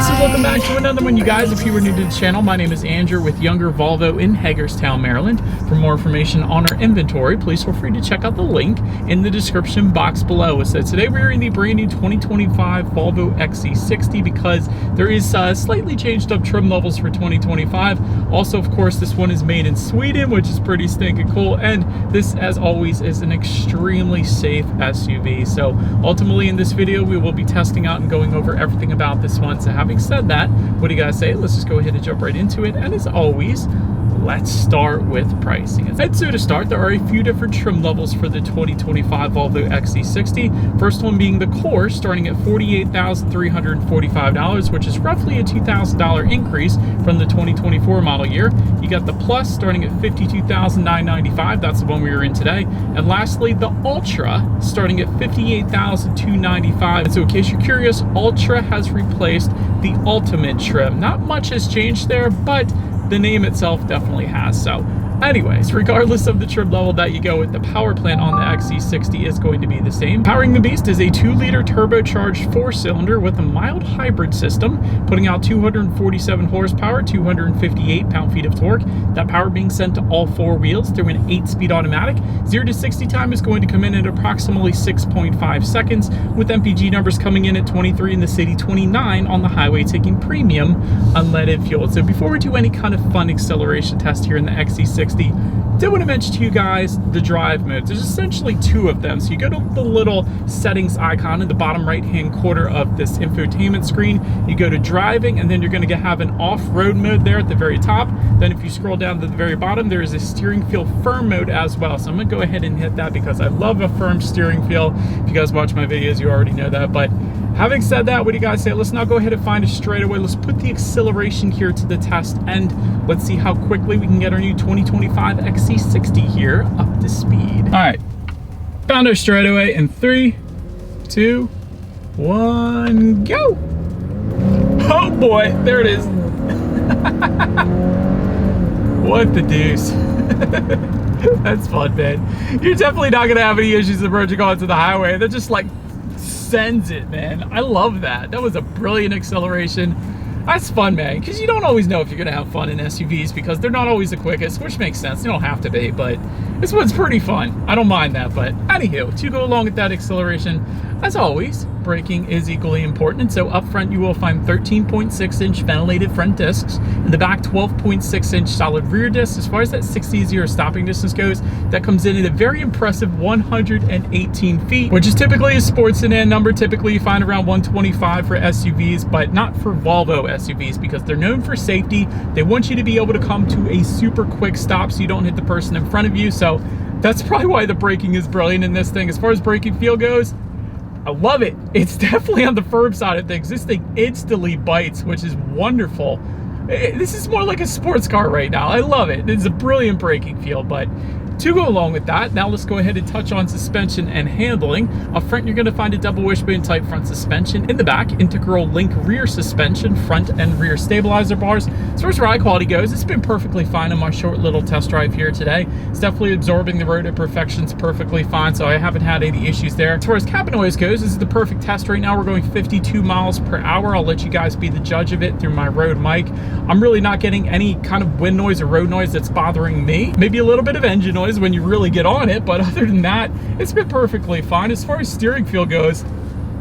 So welcome back to another one, you guys. If you were new to the channel, my name is Andrew with Younger Volvo in Hagerstown, Maryland. For more information on our inventory, please feel free to check out the link in the description box below. So today we are in the brand new 2025 Volvo XC60 because there is slightly changed up trim levels for 2025. Also, of course, this one is made in Sweden, which is pretty stinking cool. And this, as always, is an extremely safe SUV. So ultimately in this video, we will be testing out and going over everything about this one. So having said that, what do you guys say? Let's just go ahead and jump right into it. And as always, let's start with pricing. And so to start, there are a few different trim levels for the 2025 Volvo XC60. First one being the Core, starting at $48,345, which is roughly a $2,000 increase from the 2024 model year. You got the Plus starting at $52,995. That's the one we are in today. And lastly, the Ultra starting at $58,295. And so in case you're curious, Ultra has replaced the Ultimate trim. Not much has changed there, but the name itself definitely has. So anyways, regardless of the trim level that you go with, the power plant on the XC60 is going to be the same. Powering the beast is a 2-liter turbocharged 4-cylinder with a mild hybrid system, putting out 247 horsepower, 258 pound-feet of torque. That power being sent to all 4 wheels through an 8-speed automatic. 0 to 60 time is going to come in at approximately 6.5 seconds, with MPG numbers coming in at 23 in the city, 29 on the highway, taking premium unleaded fuel. So before we do any kind of fun acceleration test here in the XC60, did want to mention to you guys the drive modes. There's essentially 2 of them. So you go to the little settings icon in the bottom right hand corner of this infotainment screen. You go to driving, and then you're going to have an off-road mode there at the very top. Then if you scroll down to the very bottom, there is a steering feel firm mode as well. So I'm going to go ahead and hit that because I love a firm steering feel. If you guys watch my videos, you already know that. But having said that, what do you guys say? Let's now go ahead and find a straightaway. Let's put the acceleration here to the test, and let's see how quickly we can get our new 2025 XC60 here up to speed. All right, found our straightaway in 3, 2, 1, go. Oh boy, there it is. What the deuce. That's fun, man. You're definitely not gonna have any issues approaching onto the highway. They're just like sends it, man. I love that. That was a brilliant acceleration. That's fun, man, because you don't always know if you're gonna have fun in SUVs because they're not always the quickest, which makes sense. They don't have to be, but this one's pretty fun. I don't mind that. But anywho, to go along with that acceleration, as always, braking is equally important. And so up front, you will find 13.6-inch ventilated front discs. In the back, 12.6-inch solid rear discs. As far as that 60-0 stopping distance goes, that comes in at a very impressive 118 feet, which is typically a sports sedan number. Typically, you find around 125 for SUVs, but not for Volvo SUVs because they're known for safety. They want you to be able to come to a super quick stop so you don't hit the person in front of you. So that's probably why the braking is brilliant in this thing. As far as braking feel goes, I love it. It's definitely on the firm side of things. This thing instantly bites, which is wonderful. This is more like a sports car right now. I love it. It's a brilliant braking feel. But to go along with that, now let's go ahead and touch on suspension and handling. Up front, you're going to find a double wishbone type front suspension. In the back, integral link rear suspension, front and rear stabilizer bars. As far as ride quality goes, it's been perfectly fine on my short little test drive here today. It's definitely absorbing the road imperfections perfectly fine, so I haven't had any issues there. As far as cabin noise goes, this is the perfect test right now. We're going 52 miles per hour. I'll let you guys be the judge of it through my Rode mic. I'm really not getting any kind of wind noise or road noise that's bothering me. Maybe a little bit of engine noise when you really get on it, but other than that, it's been perfectly fine. As far as steering feel goes,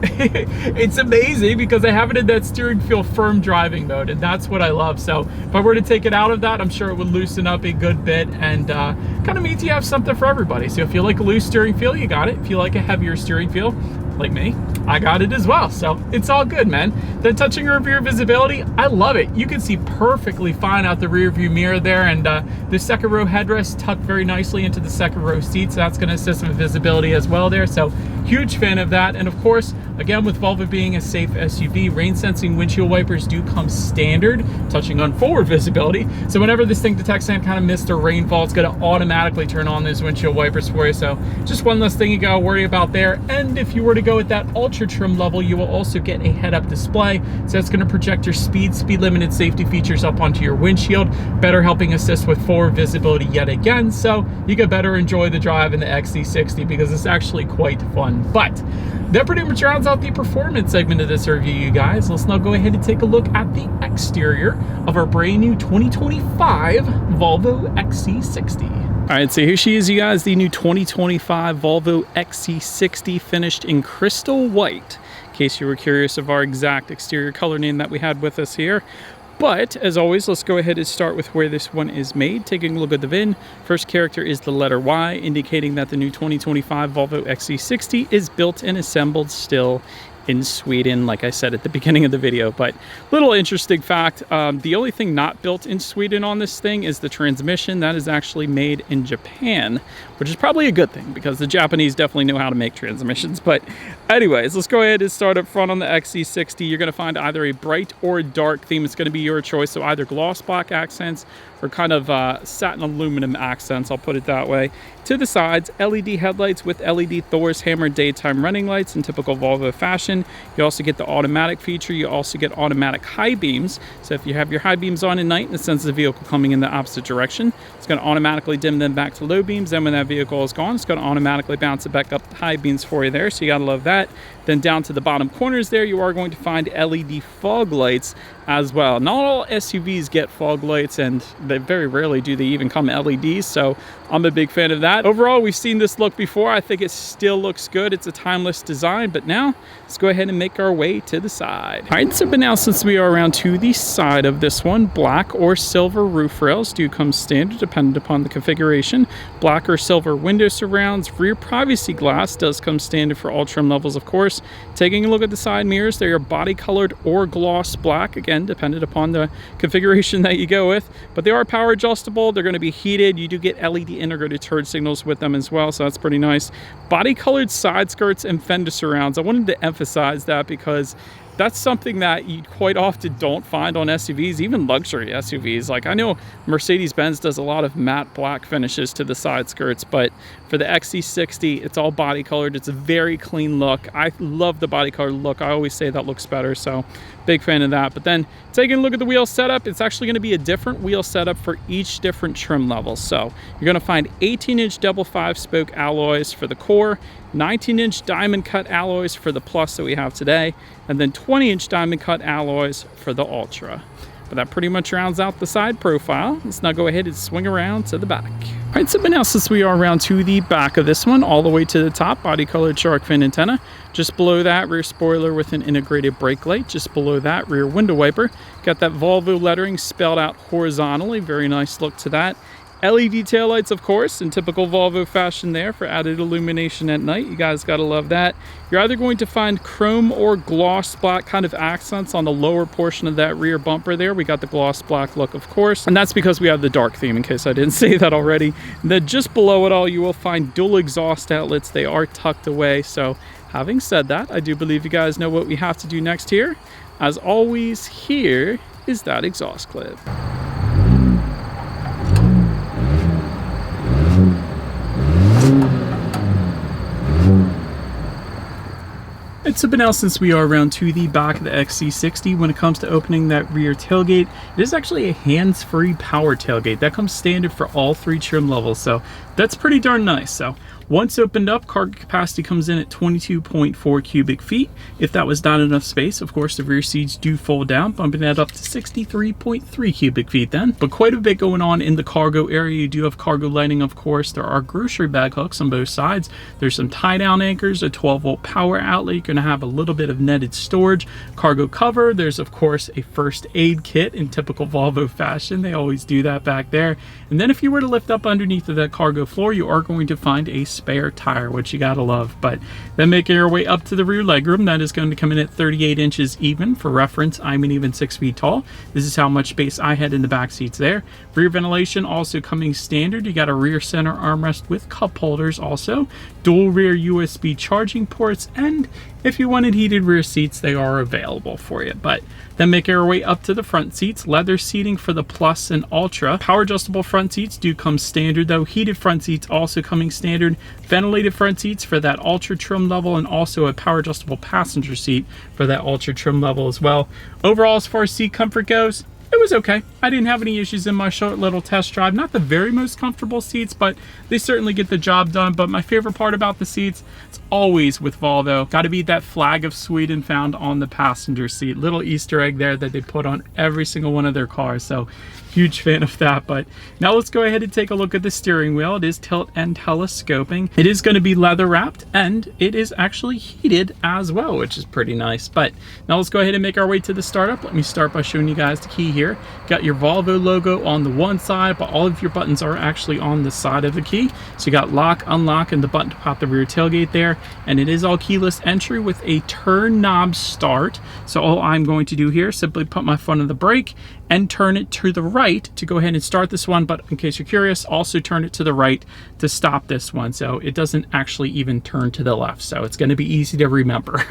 it's amazing because I have it in that steering feel firm driving mode, and that's what I love. So if I were to take it out of that, I'm sure it would loosen up a good bit, and kind of means you have something for everybody. So if you like a loose steering feel, you got it. If you like a heavier steering feel, like me, I got it as well. So it's all good, man. Then touching rear visibility, I love it. You can see perfectly fine out the rear view mirror there, and the second row headrest tucked very nicely into the second row seat, so that's going to assist with visibility as well there. So huge fan of that. And of course, again, with Volvo being a safe SUV, rain sensing windshield wipers do come standard, touching on forward visibility. So whenever this thing detects any kind of mist or rainfall, it's going to automatically turn on those windshield wipers for you. So just one less thing you got to worry about there. And if you were to go with that Ultra trim level, you will also get a head-up display. So it's going to project your speed limited safety features up onto your windshield, better helping assist with forward visibility yet again. So you can better enjoy the drive in the XC60 because it's actually quite fun. one. But that pretty much rounds out the performance segment of this review, you guys. Let's now go ahead and take a look at the exterior of our brand new 2025 Volvo XC60. All right, so here she is, you guys, the new 2025 Volvo XC60 finished in crystal white, in case you were curious of our exact exterior color name that we had with us here. But as always, let's go ahead and start with where this one is made. Taking a look at the VIN, first character is the letter Y, indicating that the new 2025 Volvo XC60 is built and assembled still in Sweden, like I said at the beginning of the video. But little interesting fact, the only thing not built in Sweden on this thing is the transmission. That is actually made in Japan, which is probably a good thing because the Japanese definitely know how to make transmissions. But anyways, let's go ahead and start up front on the XC60. You're going to find either a bright or a dark theme. It's going to be your choice. So either gloss black accents or kind of satin aluminum accents, I'll put it that way. To the sides, LED headlights with LED Thor's hammer daytime running lights in typical Volvo fashion. You also get the automatic feature. You also get automatic high beams. So if you have your high beams on at night and it senses the vehicle coming in the opposite direction, it's going to automatically dim them back to low beams. Then when that vehicle is gone, it's going to automatically bounce it back up to high beams for you there. So you got to love that. Then down to the bottom corners there, you are going to find LED fog lights as well. Not all SUVs get fog lights, and they very rarely do they even come LEDs, so I'm a big fan of that. Overall, we've seen this look before. I think it still looks good. It's a timeless design, but now let's go ahead and make our way to the side. All right, so but now since we are around to the side of this one, black or silver roof rails do come standard dependent upon the configuration. Black or silver window surrounds. Rear privacy glass does come standard for all trim levels, of course. Taking a look at the side mirrors, they are body colored or gloss black, again dependent upon the configuration that you go with, but they are power adjustable. They're going to be heated. You do get LED integrated turn signals with them as well, so that's pretty nice. Body colored side skirts and fender surrounds. I wanted to emphasize that because that's something that you quite often don't find on SUVs, even luxury SUVs. Like I know Mercedes-Benz does a lot of matte black finishes to the side skirts, but for the XC60, it's all body colored. It's a very clean look. I love the body colored look. I always say that looks better, so big fan of that. But then taking a look at the wheel setup, it's actually going to be a different wheel setup for each different trim level. So you're going to find 18-inch double 5-spoke alloys for the core, 19-inch diamond cut alloys for the Plus that we have today, and then 20-inch diamond cut alloys for the Ultra. But that pretty much rounds out the side profile. Let's now go ahead and swing around to the back. All right, so now since we are around to the back of this one, all the way to the top, body colored shark fin antenna. Just below that, rear spoiler with an integrated brake light. Just below that, rear window wiper. Got that Volvo lettering spelled out horizontally. Very nice look to that. LED taillights, of course, in typical Volvo fashion there for added illumination at night. You guys gotta love that. You're either going to find chrome or gloss black kind of accents on the lower portion of that rear bumper there. We got the gloss black look, of course, and that's because we have the dark theme, in case I didn't say that already. And then just below it all, you will find dual exhaust outlets. They are tucked away. So having said that, I do believe you guys know what we have to do next here. As always, here is that exhaust clip. It's a bit now since we are around to the back of the XC60. When it comes to opening that rear tailgate, it is actually a hands-free power tailgate. That comes standard for all 3 trim levels, so that's pretty darn nice. So once opened up, cargo capacity comes in at 22.4 cubic feet. If that was not enough space, of course, the rear seats do fold down, bumping that up to 63.3 cubic feet then. But quite a bit going on in the cargo area. You do have cargo lighting, of course. There are grocery bag hooks on both sides. There's some tie-down anchors, a 12-volt power outlet. You're going to have a little bit of netted storage. Cargo cover. There's, of course, a first aid kit in typical Volvo fashion. They always do that back there. And then if you were to lift up underneath of that cargo floor, you are going to find a spare tire, which you gotta love. But then making our way up to the rear legroom, that is going to come in at 38 inches even. For reference, I'm an even 6 feet tall. This is how much space I had in the back seats there. Rear ventilation also coming standard. You got a rear center armrest with cup holders also. Dual rear USB charging ports, and if you wanted heated rear seats, they are available for you. But then making our way up to the front seats, leather seating for the Plus and Ultra. Power adjustable front seats do come standard though. Heated front seats also coming standard. Ventilated front seats for that Ultra trim level, and also a power adjustable passenger seat for that Ultra trim level as well. Overall, as far as seat comfort goes, it was okay. I didn't have any issues in my short little test drive. Not the very most comfortable seats, but they certainly get the job done. But my favorite part about the seats, it's always with Volvo, got to be that flag of Sweden found on the passenger seat. Little Easter egg there that they put on every single one of their cars. So huge fan of that. But now let's go ahead and take a look at the steering wheel. It is tilt and telescoping. It is going to be leather wrapped, and it is actually heated as well, which is pretty nice. But now let's go ahead and make our way to the startup. Let me start by showing you guys the key here. Got your Volvo logo on the one side, but all of your buttons are actually on the side of the key. So you got lock, unlock, and the button to pop the rear tailgate there. And it is all keyless entry with a turn knob start. So all I'm going to do here, simply put my foot on the brake and turn it to the right to go ahead and start this one. But in case you're curious, also turn it to the right to stop this one. So it doesn't actually even turn to the left. So it's going to be easy to remember.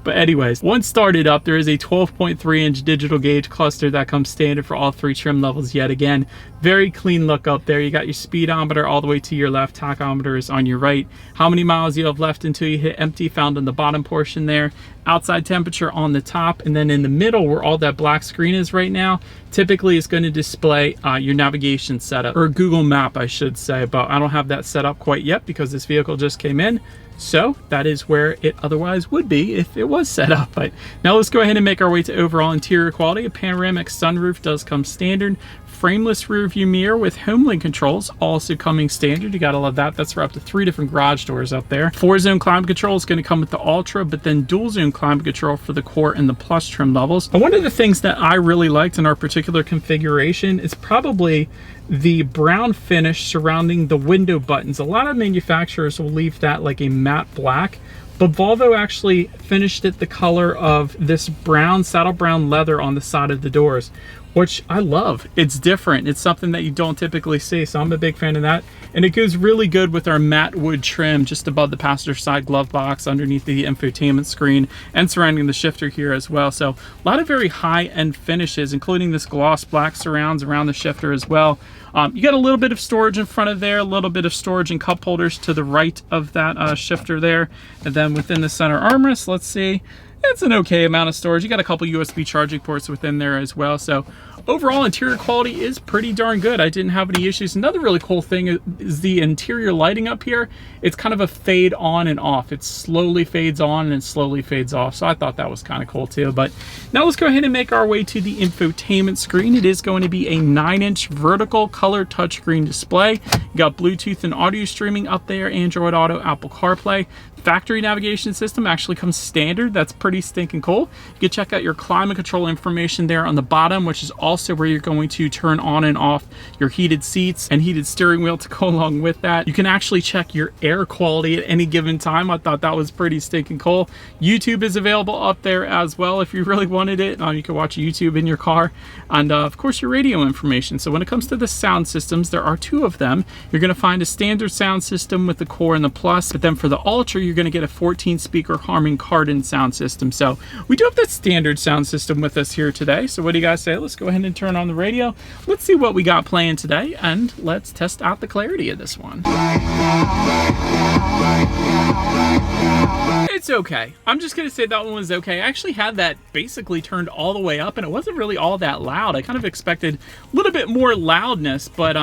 But anyways, once started up, there is a 12.3-inch digital gauge cluster that comes standard for all three trim levels yet again. Very clean look up there. You got your speedometer all the way to your left. Tachometer is on your right. How many miles you have left until you hit empty, found in the bottom portion there. Outside temperature on the top, and then in the middle where all that black screen is right now, typically it's going to display your navigation setup, or Google Map I should say, but I don't have that set up quite yet because this vehicle just came in. So that is where it otherwise would be if it was set up. But now let's go ahead and make our way to overall interior quality. A panoramic sunroof does come standard. Frameless rear view mirror with HomeLink controls also coming standard. You gotta love that. That's for up to 3 different garage doors up there. 4-zone climate control is going to come with the Ultra, but then dual zone climate control for the Core and the Plus trim levels. And one of the things that I really liked in our particular configuration is probably the brown finish surrounding the window buttons. A lot of manufacturers will leave that like a matte black, but Volvo actually finished it the color of this brown, saddle brown leather on the side of the doors, which I love. It's different. It's something that you don't typically see, so I'm a big fan of that. And it goes really good with our matte wood trim just above the passenger side glove box, underneath the infotainment screen, and surrounding the shifter here as well. So a lot of very high-end finishes, including this gloss black surrounds around the shifter as well. You got a little bit of storage in front of there, a little bit of storage and cup holders to the right of that shifter there. And then within the center armrest, let's see, it's an okay amount of storage. You got a couple USB charging ports within there as well. So overall interior quality is pretty darn good. I didn't have any issues. Another really cool thing is the interior lighting up here. It's kind of a fade on and off. It slowly fades on and slowly fades off. So I thought that was kind of cool too. But now let's go ahead and make our way to the infotainment screen. It is going to be a 9-inch vertical color touchscreen display. You got Bluetooth and audio streaming up there, Android Auto, Apple CarPlay. Factory navigation system actually comes standard. That's pretty stinking cool. You can check out your climate control information there on the bottom, which is also where you're going to turn on and off your heated seats and heated steering wheel to go along with that. You can actually check your air quality at any given time. I thought that was pretty stinking cool. YouTube is available up there as well if you really wanted it. You can watch YouTube in your car, and of course your radio information. So when it comes to the sound systems, there are 2 of them. You're going to find a standard sound system with the Core and the Plus, but then for the Ultra, you're going to get a 14-speaker Harman Kardon sound system. So we do have that standard sound system with us here today. So what do you guys say? Let's go ahead and turn on the radio. Let's see what we got playing today, and let's test out the clarity of this one. It's okay. I'm just gonna say that one was okay. I actually had that basically turned all the way up, and it wasn't really all that loud. I kind of expected a little bit more loudness, but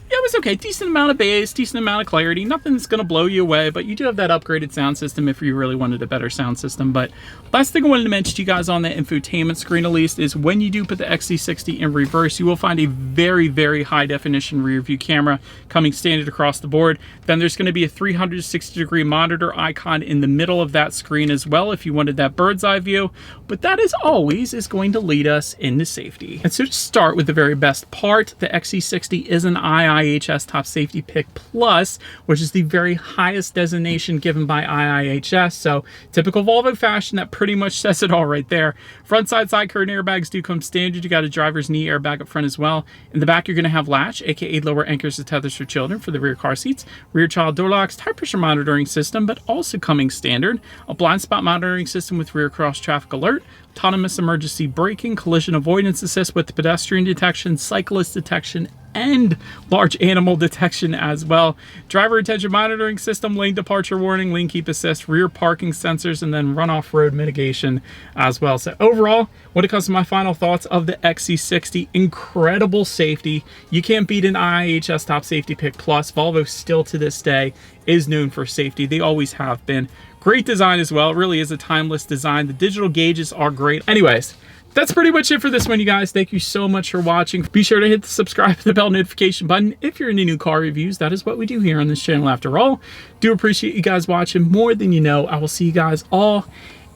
yeah, it was okay. Decent amount of bass, decent amount of clarity. Nothing that's going to blow you away, but you do have that upgraded sound system if you really wanted a better sound system. But last thing I wanted to mention to you guys on the infotainment screen at least is when you do put the XC60 in reverse, you will find a very, very high definition rear view camera coming standard across the board. Then there's going to be a 360-degree monitor icon in the middle of that screen as well if you wanted that bird's eye view. But that, as always, is going to lead us into safety. And so to start with the very best part, the XC60 is an IIHS Top Safety Pick Plus, which is the very highest designation given by IIHS. So typical Volvo fashion, that pretty much says it all right there. Front side curtain airbags do come standard. You got a driver's knee airbag up front as well. In the back, you're going to have latch, aka lower anchors to tethers for children for the rear car seats. Rear child door locks, tire pressure monitoring system, but also coming standard. A blind spot monitoring system with rear cross traffic alert. Autonomous emergency braking, collision avoidance assist with pedestrian detection, cyclist detection, and large animal detection as well. Driver attention monitoring system, lane departure warning, lane keep assist, rear parking sensors, and then runoff road mitigation as well. So overall, when it comes to my final thoughts of the XC60, incredible safety. You can't beat an IIHS Top Safety Pick Plus. Volvo still to this day is known for safety. They always have been. Great design as well. It really is a timeless design. The digital gauges are great. Anyways, that's pretty much it for this one, you guys. Thank you so much for watching. Be sure to hit the subscribe and the bell notification button if you're into new car reviews. That is what we do here on this channel after all. Do appreciate you guys watching more than you know. I will see you guys all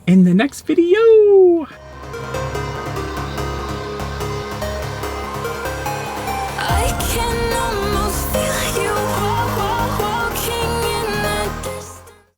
in the next video.